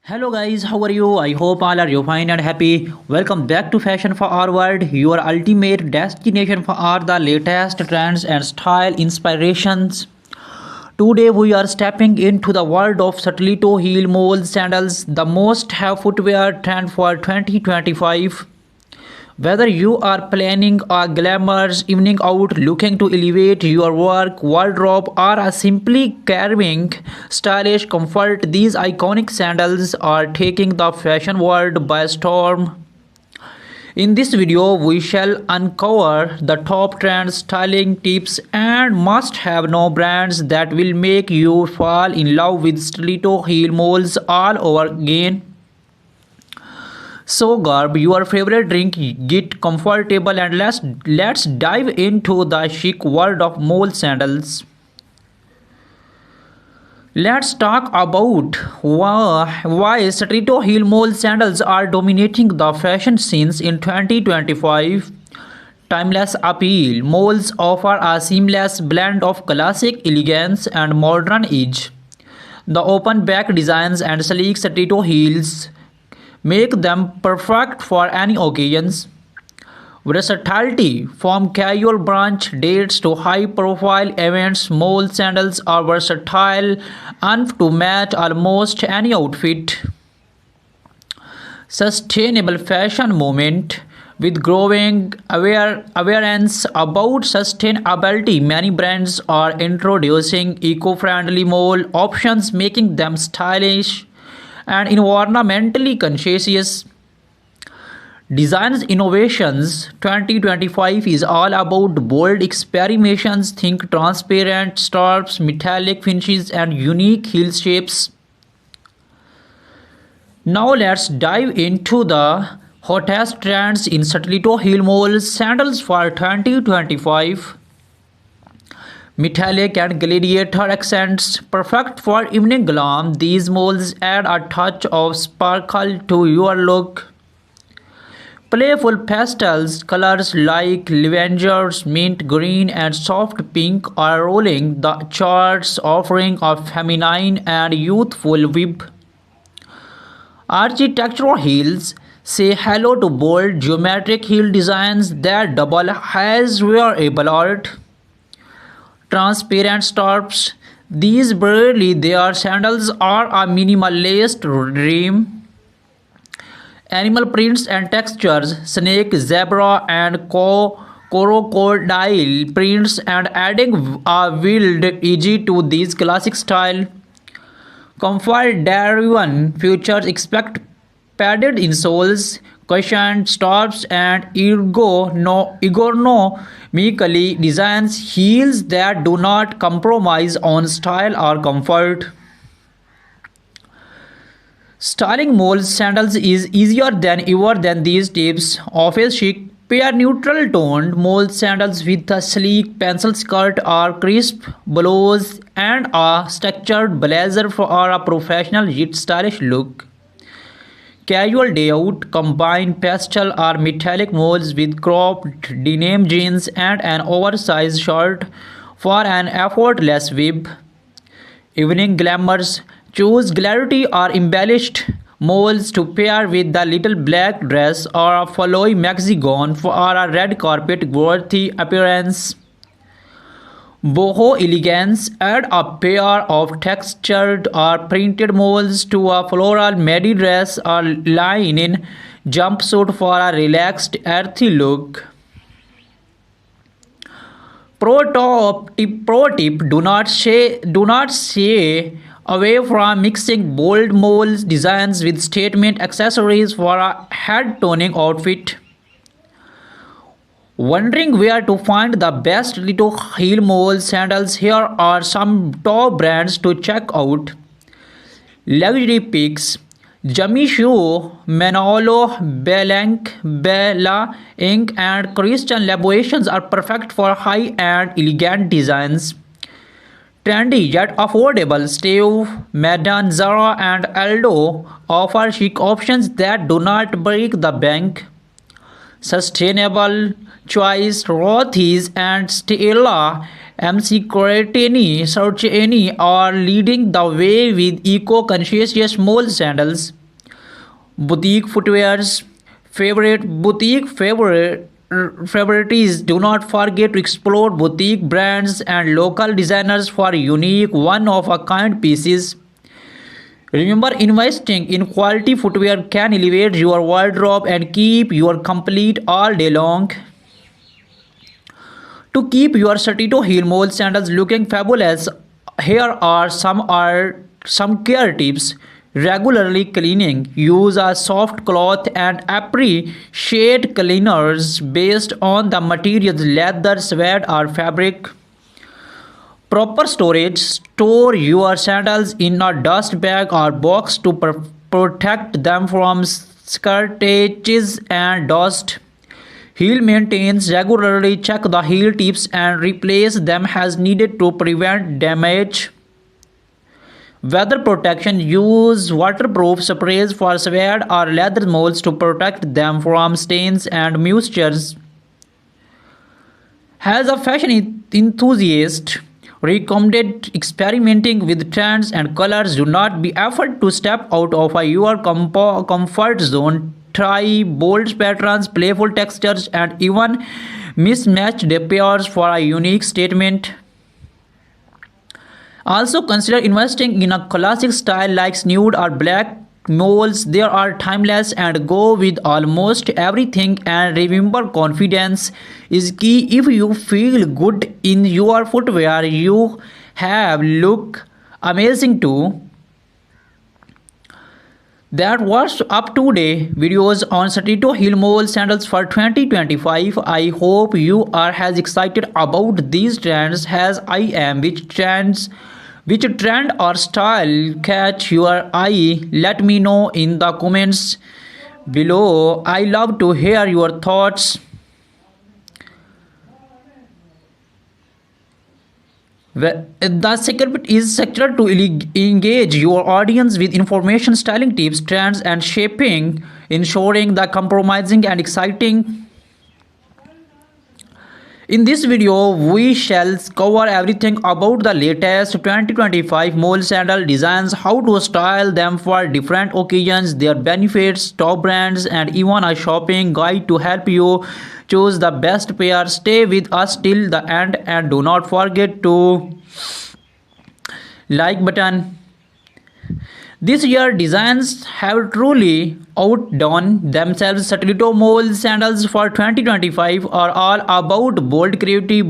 Hello guys, how are you? I hope all are you fine and happy. Welcome back to Fashion for Our World, your ultimate destination for all the latest trends and style inspirations. Today we are stepping into the world of Satellito heel mole sandals, the most have footwear trend for 2025. Whether you are planning a glamorous evening out, looking to elevate your work wardrobe, or are simply carving stylish comfort, these iconic sandals are taking the fashion world by storm. In this video, we shall uncover the top trend styling tips and must-have no brands that will make you fall in love with stiletto heel moles all over again. So grab your favorite drink, get comfortable and let's dive into the chic world of mole sandals. Let's talk about why Stiletto heel mole sandals are dominating the fashion scenes in 2025. Timeless appeal. Moles offer a seamless blend of classic elegance and modern edge. The open back designs and sleek stiletto heels make them perfect for any occasions. Versatility. From casual brunch dates to high profile events, mole sandals are versatile enough to match almost any outfit. Sustainable fashion movement. With growing awareness about sustainability, many brands are introducing eco-friendly mole options, making them stylish and environmentally conscious. Designs innovations 2025 is all about bold experimentations. Think transparent straps, metallic finishes, and unique heel shapes. Now let's dive into the hottest trends in stiletto heel mole sandals for 2025. Metallic and gladiator accents, perfect for evening glam. These molds add a touch of sparkle to your look. Playful pastels colors like lavender, mint green, and soft pink are rolling the charts, offering a feminine and youthful vibe. Architectural heels say hello to bold geometric heel designs that double as wearable art. Transparent straps. These barely their sandals are a minimalist dream. Animal prints and textures, snake, zebra, and crocodile prints, and adding a wild edge to these classic style. Comfort driven features expect padded insoles, cushioned straps, and ergonomically designed heels that do not compromise on style or comfort. Styling mole sandals is easier than ever than these tips. Office chic. Pair neutral toned mole sandals with a sleek pencil skirt or crisp blouse and a structured blazer for a professional yet stylish look. Casual day out. Combine pastel or metallic molds with cropped denim jeans and an oversized shirt for an effortless vibe. Evening glamours. Choose glittery or embellished molds to pair with the little black dress or a flowy maxi gown for a red carpet worthy appearance. Boho elegance. Add a pair of textured or printed molds to a floral midi dress or linen jumpsuit for a relaxed, earthy look. Pro tip: do not shy away from mixing bold mold designs with statement accessories for a head toning outfit. Wondering where to find the best little heel mole sandals? Here are some top brands to check out. Luxury picks. Jimmy Choo, Manolo Blahnik, Bella Inc. and Christian Louboutin are perfect for high-end elegant designs. Trendy yet affordable. Steve Madden, Zara, and Aldo offer chic options that do not break the bank. Sustainable choice. Rothy's and Stella MC Sarcheni are leading the way with eco-conscious mole sandals. Boutique footwear's favorite favorites. Do not forget to explore boutique brands and local designers for unique one-of-a-kind pieces. Remember, investing in quality footwear can elevate your wardrobe and keep you complete all day long. To keep your Satito heel mole sandals looking fabulous, here are some care tips. Regularly cleaning. Use a soft cloth and appreciate cleaners based on the materials leather, sweat, or fabric. Proper storage. Store your sandals in a dust bag or box to protect them from scratches and dust. Heel maintains. Regularly check the heel tips and replace them as needed to prevent damage. Weather protection. Use waterproof sprays for suede or leather molds to protect them from stains and moistures. As a fashion enthusiast, recommended experimenting with trends and colors. Do not be afraid to step out of your comfort zone. Try bold patterns, playful textures, and even mismatched pairs for a unique statement. Also consider investing in a classic style like nude or black moles. They are timeless and go with almost everything. And remember, confidence is key. If you feel good in your footwear, you have look amazing too. That was up today videos on Satito Heel Mole sandals for 2025. I hope you are as excited about these trends as I am. Which trend or style catch your eye? Let me know in the comments below. I love to hear your thoughts. The secret is sector to engage your audience with information, styling tips, trends, and shaping, ensuring the compromising and exciting. In this video, we shall cover everything about the latest 2025 mole sandal designs, how to style them for different occasions, their benefits, top brands, and even a shopping guide to help you choose the best pair. Stay with us till the end and do not forget to like button. This year designs have truly outdone themselves. Satellito Mole sandals for 2025 are all about bold creativity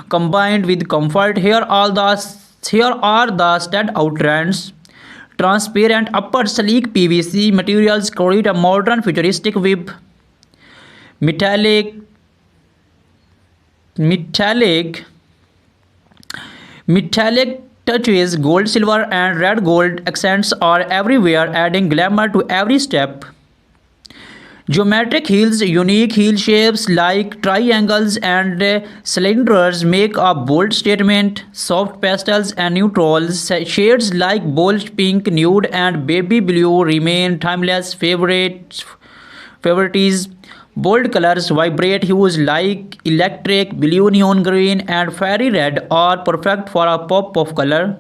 combined with comfort. Here are the standout trends. Transparent upper, sleek PVC materials create a modern futuristic web. Metallic metallic Metallic touches, gold, silver, and red gold accents are everywhere, adding glamour to every step. Geometric heels, unique heel shapes like triangles and cylinders make a bold statement. Soft pastels and neutrals, shades like bold pink, nude, and baby blue remain timeless favorites. Bold colors, vibrant hues like electric blue, neon green, and fairy red are perfect for a pop of color.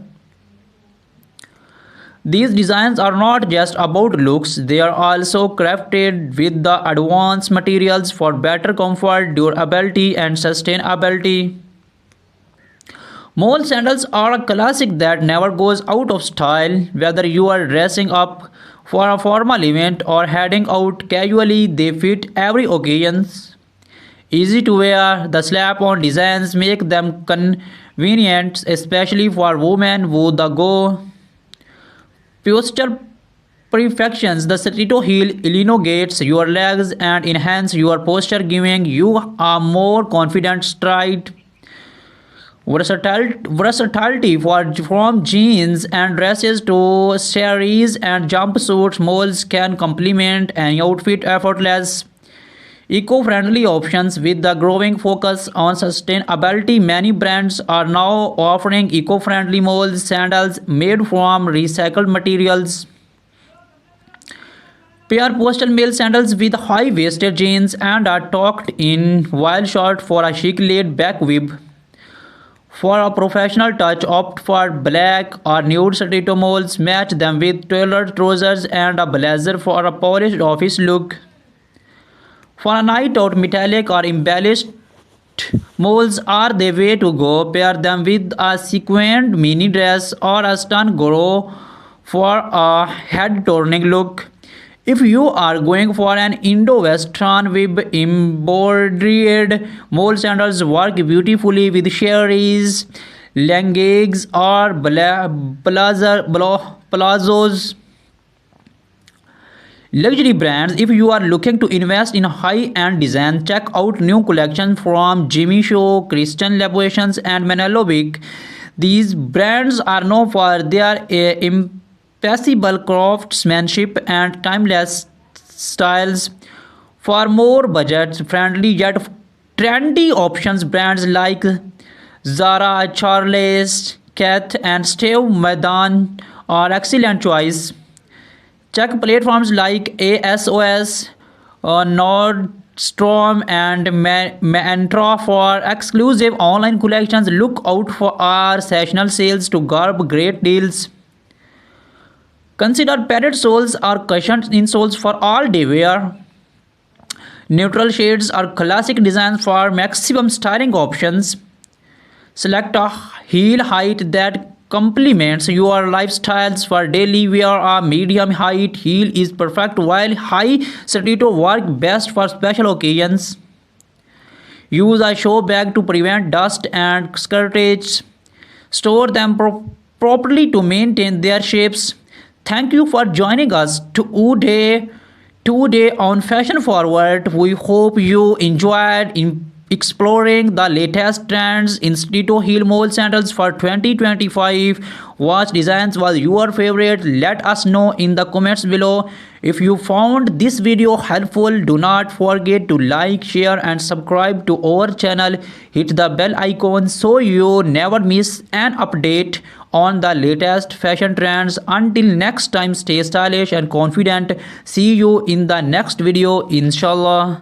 These designs are not just about looks, they are also crafted with the advanced materials for better comfort, durability, and sustainability. Mole sandals are a classic that never goes out of style. Whether you are dressing up for a formal event or heading out casually, they fit every occasion. Easy to wear, the slap-on designs make them convenient, especially for women who go posture perfections. The Satito heel elongates your legs and enhance your posture, giving you a more confident stride. Versatility from jeans and dresses to saris and jumpsuits, moles can complement an outfit effortless. Eco-friendly options. With the growing focus on sustainability, many brands are now offering eco-friendly mole sandals made from recycled materials. Pair postal male sandals with high-waisted jeans and are tucked in while short for a chic laid-back web. For a professional touch, opt for black or nude stiletto moles. Match them with tailored trousers and a blazer for a polished office look. For a night out, metallic or embellished moles are the way to go. Pair them with a sequined mini dress or a stun glow for a head-turning look. If you are going for an Indo-Western with embroidered mole sandals, work beautifully with cherries, leggings, or palazzos. Luxury brands. If you are looking to invest in high-end design, check out new collections from Jimmy Choo, Christian Louboutin, and Manolo Blahnik. These brands are known for their impeccable craftsmanship and timeless styles. For more budget-friendly yet trendy options, brands like Zara, Charles, Kath, and Steve Madden are excellent choice. Check platforms like ASOS, Nordstrom, and Mantra for exclusive online collections. Look out for our seasonal sales to grab great deals. Consider padded soles or cushioned insoles for all day wear. Neutral shades are classic designs for maximum styling options. Select a heel height that complements your lifestyles. For daily wear, a medium height heel is perfect, while high stiletto work best for special occasions. Use a show bag to prevent dust and scratches. Store them properly to maintain their shapes. Thank you for joining us today on Fashion Forward. We hope you enjoyed exploring the latest trends in stiletto heel mole sandals for 2025. What designs was your favorite? Let us know in the comments below. If you found this video helpful, do not forget to like, share, and subscribe to our channel. Hit the bell icon so you never miss an update on the latest fashion trends. Until next time, stay stylish and confident. See you in the next video, inshallah.